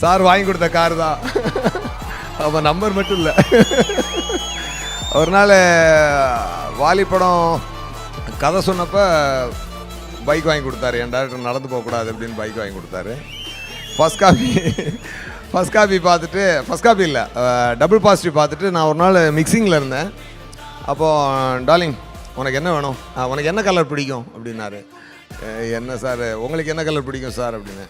Sir வாங்கி கொடுத்த car தான். அவன் நம்பர் மட்டும் இல்லை. ஒரு நாள் வாலி படம் கதை சொன்னப்போ பைக் வாங்கி கொடுத்தாரு. என் டேரக்டர் நடந்து போகக்கூடாது அப்படின்னு பைக் வாங்கி கொடுத்தாரு. ஃபஸ்ட் காப்பி பார்த்துட்டு, ஃபஸ்ட் காப்பி இல்லை, டபுள் பாசிட்டிவ் பார்த்துட்டு நான் ஒரு நாள் மிக்சிங்கில் இருந்தேன். அப்போது டார்லிங் உனக்கு என்ன வேணும், உனக்கு என்ன கலர் பிடிக்கும் அப்படின்னாரு. என்ன சார் உங்களுக்கு என்ன கலர் பிடிக்கும் சார் அப்படின்னு.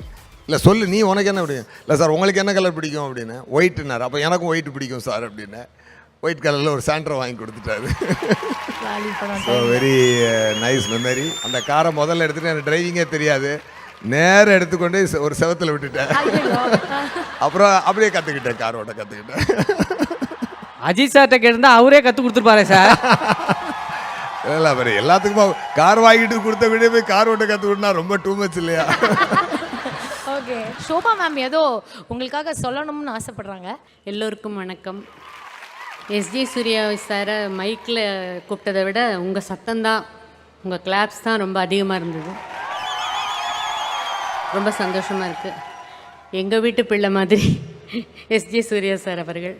இல்லை சொல்லு நீ உனக்கு என்ன பிடிக்கும். இல்லை சார் உங்களுக்கு என்ன கலர் பிடிக்கும் அப்படின்னு. ஒயிட்டுனார். அப்போ எனக்கும் ஒயிட் பிடிக்கும் சார் அப்படின்னு. ஒயிட் கலரில் ஒரு சாண்ட்ரோ வாங்கி கொடுத்துட்டாரு. So very nice memory. அந்த காரை முதல்ல எடுத்துகிட்டு எனக்கு டிரைவிங்கே தெரியாது, நேரம் எடுத்துக்கொண்டு ஒரு செவத்தில் விட்டுட்டேன். அப்புறம் அப்படியே கற்றுக்கிட்டேன், கார் ஓட்ட கற்றுக்கிட்டேன். அஜித் சார்கிட்ட கேட்டிருந்தா அவரே கற்றுக் கொடுத்துருப்பாரு சார். இல்லை அப்புறம் எல்லாத்துக்கும் கார் வாங்கிட்டு கொடுத்த விட போய் கார் ஓட்ட கற்றுக்கிட்டா ரொம்ப டூ மச் இல்லையா? ஓகே, ஷோபா மேம் ஏதோ உங்களுக்காக சொல்லணும்னு ஆசைப்படுறாங்க. எல்லோருக்கும் வணக்கம். எஸ்ஜே சூர்யா சாரை மைக்கில் கூப்பிட்டதை விட உங்கள் சத்தம்தான், உங்கள் கிளாப்ஸ் தான் ரொம்ப அதிகமாக இருந்தது. ரொம்ப சந்தோஷமாக இருக்குது. எங்கள் வீட்டு பிள்ளை மாதிரி எஸ்ஜே சூர்யா சார் அவர்கள்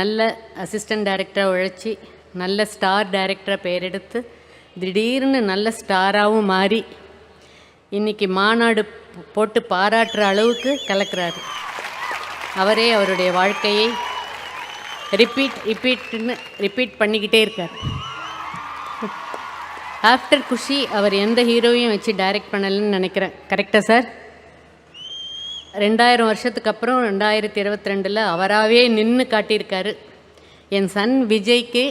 நல்ல அசிஸ்டன்ட் டைரக்டராக உழைச்சி நல்ல ஸ்டார் டைரக்டராக பெயர் எடுத்து திடீர்னு நல்ல ஸ்டாராகவும் மாறி இன்றைக்கி மாநாடு போட்டு பாராட்டுற அளவுக்கு கலக்கிறாரு. அவரே அவருடைய வாழ்க்கையை ரிப்பீட் பண்ணிக்கிட்டே இருக்கார். ஆஃப்டர் குஷி அவர் எந்த ஹீரோவையும் வச்சு டைரக்ட் பண்ணலன்னு நினைக்கிறேன். கரெக்டாக சார்? 2000 வருஷத்துக்கு அப்புறம் 2022 அவராகவே நின்று காட்டியிருக்காரு. என் சன் விஜய்க்கு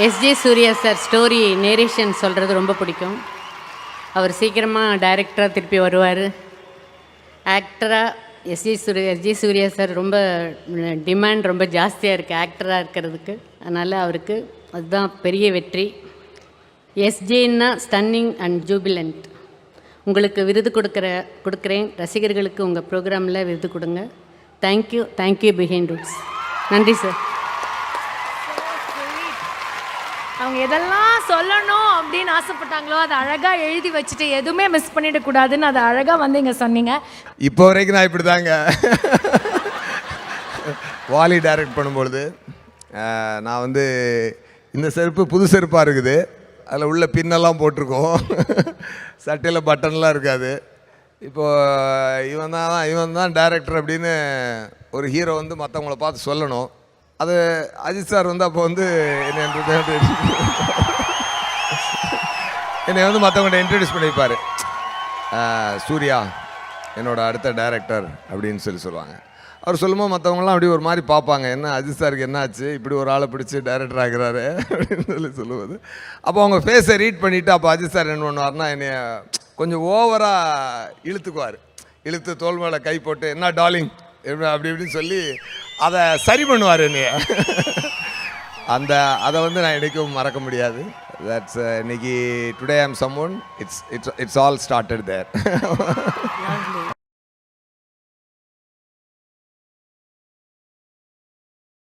SJ Suryah sir story narration சொல்கிறது ரொம்ப பிடிக்கும். அவர் சீக்கிரமாக டைரக்டராக திருப்பி வருவார். ஆக்டராக எஸ்ஜே சூர்யா சார் ரொம்ப டிமாண்ட் ரொம்ப ஜாஸ்தியாக இருக்குது ஆக்டராக இருக்கிறதுக்கு. அதனால் அவருக்கு அதுதான் பெரிய வெற்றி. எஸ்ஜேன்னா ஸ்டன்னிங் அண்ட் ஜூபிலண்ட். உங்களுக்கு விருது கொடுக்குறேன். ரசிகர்களுக்கு உங்கள் ப்ரோக்ராமில் விருது கொடுங்க. Thank you behind roots. நன்றி சார். அவங்க எதெல்லாம் சொல்லணும் அப்படின்னு ஆசைப்பட்டாங்களோ அதை அழகாக எழுதி வச்சுட்டு எதுவுமே மிஸ் பண்ணிடக்கூடாதுன்னு அதை அழகாக வந்து இங்கே சொன்னீங்க. இப்போ வரைக்கும் நான் இப்படி தாங்க. வாலி டைரக்ட் பண்ணும்பொழுது நான் வந்து இந்த செருப்பு புது செருப்பாக இருக்குது, அதில் உள்ள பின்னெல்லாம் போட்டிருக்கோம், சட்டையில் பட்டன்லாம் இருக்காது. இப்போது இவன் தான் டைரக்டர் அப்படின்னு ஒரு ஹீரோ வந்து மற்றவங்கள பார்த்து சொல்லணும். அது அஜித் சார் வந்து அப்போ வந்து என்னை வந்து மற்றவங்கள்ட்ட இன்ட்ரடியூஸ் பண்ணிப்பார். சூர்யா என்னோட அடுத்த டைரக்டர் அப்படின்னு சொல்லுவாங்க. அவர் சொல்லும்போது மற்றவங்களாம் அப்படி ஒரு மாதிரி பார்ப்பாங்க, என்ன அஜித் சாருக்கு என்ன ஆச்சு இப்படி ஒரு ஆளை பிடிச்சி டைரக்டர் ஆகிறாரு அப்படின்னு சொல்லுவது. அப்போ அவங்க ஃபேஸை ரீட் பண்ணிவிட்டு அப்போ அஜித் சார் என்ன பண்ணுவார்னா என்னை கொஞ்சம் ஓவராக இழுத்து தோல் மேலே கை போட்டு என்ன டார்லிங் அப்படி இப்படின்னு சொல்லி அதை சரி பண்ணுவார் என்னைய. அதை வந்து நான் என்றைக்கும் மறக்க முடியாது. தட்ஸ் இன்னைக்கு today I am someone. It's all started there.